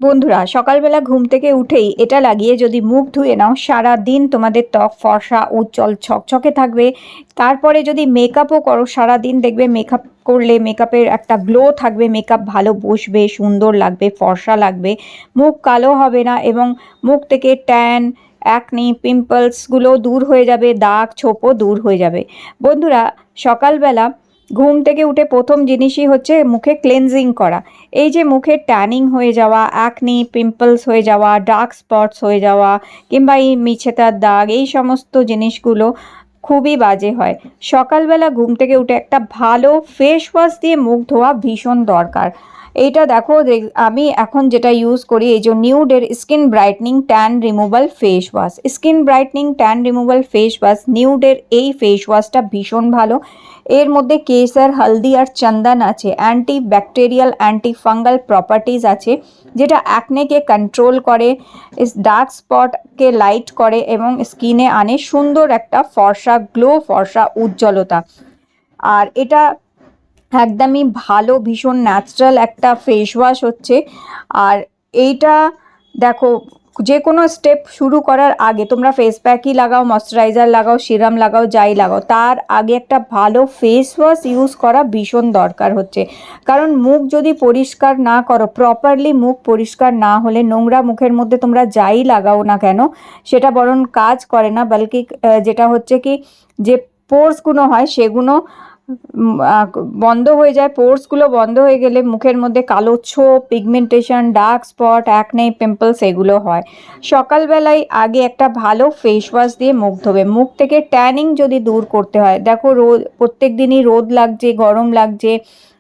বন্ধুরা, সকালবেলা ঘুম থেকে উঠেই এটা লাগিয়ে যদি মুখ ধুয়ে নাও, সারা দিন তোমাদের ত্বক ফর্সা উজ্জ্বল ছকছকে থাকবে। তারপরে যদি মেকআপও করো, সারা দিন দেখবে মেকআপ করলে মেকআপের একটা গ্লো থাকবে, মেকআপ ভালো বসবে, সুন্দর লাগবে, ফর্সা লাগবে, মুখ কালো হবে না এবং মুখ থেকে ট্যান, অ্যাকনি, পিম্পলসগুলো দূর হয়ে যাবে, দাগ ছোপও দূর হয়ে যাবে। বন্ধুরা, সকালবেলা ঘুম থেকে উঠে প্রথম জিনিসই হচ্ছে মুখে ক্লেনজিং করা। এই যে মুখে ট্যানিং হয়ে যাওয়া, অ্যাকনি, পিম্পলস হয়ে যাওয়া, ডার্ক স্পটস হয়ে যাওয়া কিংবা এই মিছেতার দাগ, এই সমস্ত জিনিসগুলো খুবই বাজে হয়। সকালবেলা ঘুম থেকে উঠে একটা ভালো ফেস ওয়াশ দিয়ে মুখ ধোয়া ভীষণ দরকার। এইটা দেখো, আমি এখন যেটা ইউজ করি, এই যে নিউডের skin brightening tan removal face wash. Skin brightening tan removal face wash, নিউডের এই ফেস ওয়াশটা ভীষণ ভালো। এর মধ্যে কেসর, হলদি আর চন্দন আছে, anti bacterial, anti fungal properties আছে, যেটা অ্যাকনেকে কন্ট্রোল করে, ডার্ক স্পটকে লাইট করে এবং স্কিনে আনে সুন্দর একটা ফর্সা গ্লো, ফর্সা উজ্জ্বলতা। আর এটা একদমই ভালো, ভীষণ ন্যাচারাল একটা ফেস ওয়াশ হচ্ছে। আর এইটা দেখো, যে কোনো স্টেপ শুরু করার আগে তোমরা ফেস প্যাকই লাগাও, ময়শ্চারাইজার লাগাও, সিরাম লাগাও, যাই লাগাও, তার আগে একটা ভালো ফেস ওয়াশ ইউজ করা ভীষণ দরকার হচ্ছে। কারণ মুখ যদি পরিষ্কার না করো প্রপারলি, মুখ পরিষ্কার না হলে নোংরা মুখের মধ্যে তোমরা যাই লাগাও না কেন, সেটা বরং কাজ করে না, বলকি যেটা হচ্ছে কি, যে পোর্সগুলো হয় সেগুলো বন্ধ হয়ে যায়। পোর্সগুলো বন্ধ হয়ে গেলে মুখের মধ্যে কালো ছোপ, pigmentation, dark spot, acne, pimples এগুলো হয়। সকালবেলায় আগে একটা ভালো ফেস ওয়াশ দিয়ে মুখ ধোবে। মুখ থেকে ট্যানিং যদি দূর করতে হয়, দেখো প্রত্যেক দিনই রোদ লাগছে, গরম লাগছে,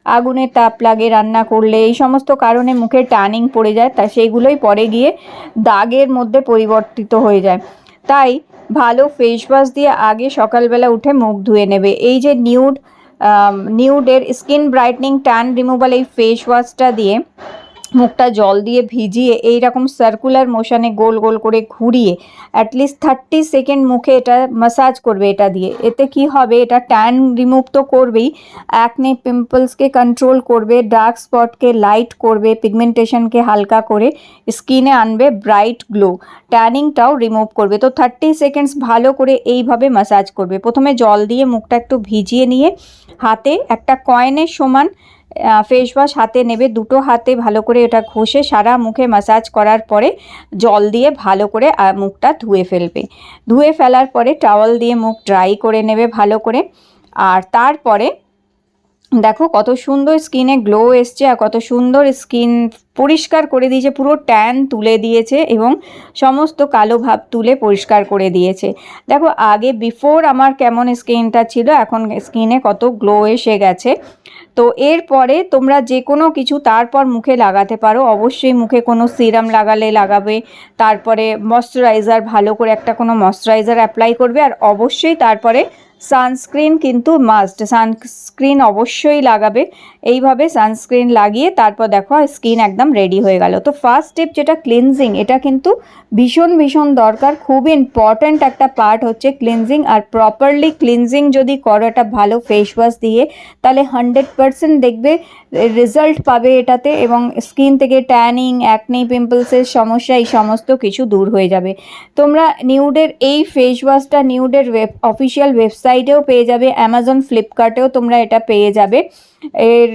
আগুনের তাপ লাগে রান্না করলে, এই সমস্ত কারণে মুখে ট্যানিং পড়ে যায়, তা সেইগুলোই পরে গিয়ে দাগের মধ্যে পরিবর্তিত হয়ে যায়। তাই ভালো ফেস ওয়াশ দিয়ে আগে সকালবেলা উঠে মুখ ধুয়ে নেবে। এই যে নিউডের স্কিন ব্রাইটনিং ট্যান রিমুভাল এই ফেস ওয়াশটা দিয়ে মুখটা জল দিয়ে ভিজিয়ে এইরকম সার্কুলার মোশনে গোল গোল করে ঘুরিয়ে অ্যাটলিস্ট 30 সেকেন্ড মুখে এটা ম্যাসাজ করবে। এটা দিয়ে এতে কি হবে, এটা ট্যান রিমুভ তো করবেই, অ্যাকনে পিম্পলসকে কন্ট্রোল করবে, ডার্ক স্পটকে লাইট করবে, পিগমেন্টেশনকে হালকা করে স্কিনে আনবে ব্রাইট গ্লো, ট্যানিংটাও রিমুভ করবে। তো 30 সেকেন্ডস ভালো করে এইভাবে ম্যাসাজ করবে। প্রথমে জল দিয়ে মুখটা একটু ভিজিয়ে নিয়ে হাতে একটা কয়েনের সমান ফেস ওয়াশ হাতে নেবে, দুটো হাতে ভালো করে এটা ঘষে সারা মুখে ম্যাসাজ করার পরে জল দিয়ে ভালো করে মুখটা ধুয়ে ফেলবে। ধুয়ে ফেলার পরে টাওয়াল দিয়ে মুখ ড্রাই করে নেবে ভালো করে। আর তারপরে দেখো কত সুন্দর স্কিনে গ্লো এসছে, আর কত সুন্দর স্কিন পরিষ্কার করে দিয়েছে, পুরো ট্যান তুলে দিয়েছে এবং সমস্ত কালো ভাব তুলে পরিষ্কার করে দিয়েছে। দেখো আগে বিফোর আমার কেমন স্কিনটা ছিল, এখন স্কিনে কত গ্লো এসে গেছে। তো এরপরে তোমরা যে কোনো কিছু তারপর মুখে লাগাতে পারো। অবশ্যই মুখে কোনো সিরাম লাগাবে, তারপরে ময়শ্চারাইজার, ভালো করে একটা কোনো ময়শ্চারাইজার অ্যাপ্লাই করবে, আর অবশ্যই তারপরে সানস্ক্রিন কিন্তু মাস্ট, সানস্ক্রিন অবশ্যই লাগাবে। এইভাবে সানস্ক্রিন লাগিয়ে তারপর দেখো স্কিন একদম রেডি হয়ে গেল। তো ফার্স্ট স্টেপ যেটা ক্লিনজিং, এটা কিন্তু ভীষণ ভীষণ দরকার, খুব ইম্পর্ট্যান্ট একটা পার্ট হচ্ছে ক্লিনজিং। আর প্রপারলি ক্লিনজিং যদি করো একটা ভালো ফেস ওয়াশ দিয়ে, তাহলে 100% দেখবে রেজাল্ট পাবে এটাতে, এবং স্কিন থেকে ট্যানিং, অ্যাকনি, পিম্পলসের সমস্যা এই সমস্ত কিছু দূর হয়ে যাবে। তোমরা নিউডের এই ফেস ওয়াশটা নিউডের অফিসিয়াল ওয়েবসাইটেও পেয়ে যাবে, অ্যামাজন, ফ্লিপকার্টেও তোমরা এটা পেয়ে যাবে। এর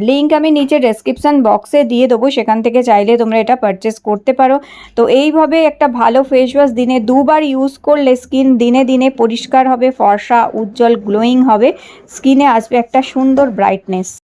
লিঙ্ক আমি নিচে ডেসক্রিপশান বক্সে দিয়ে দেবো, সেখান থেকে চাইলে তোমরা এটা পারচেস করতে পারো। তো এইভাবে একটা ভালো ফেস ওয়াশ দিনে দুবার ইউজ করলে স্কিন দিনে দিনে পরিষ্কার হবে, ফর্সা, উজ্জ্বল, গ্লোয়িং হবে, স্কিনে আসবে একটা সুন্দর ব্রাইটনেস।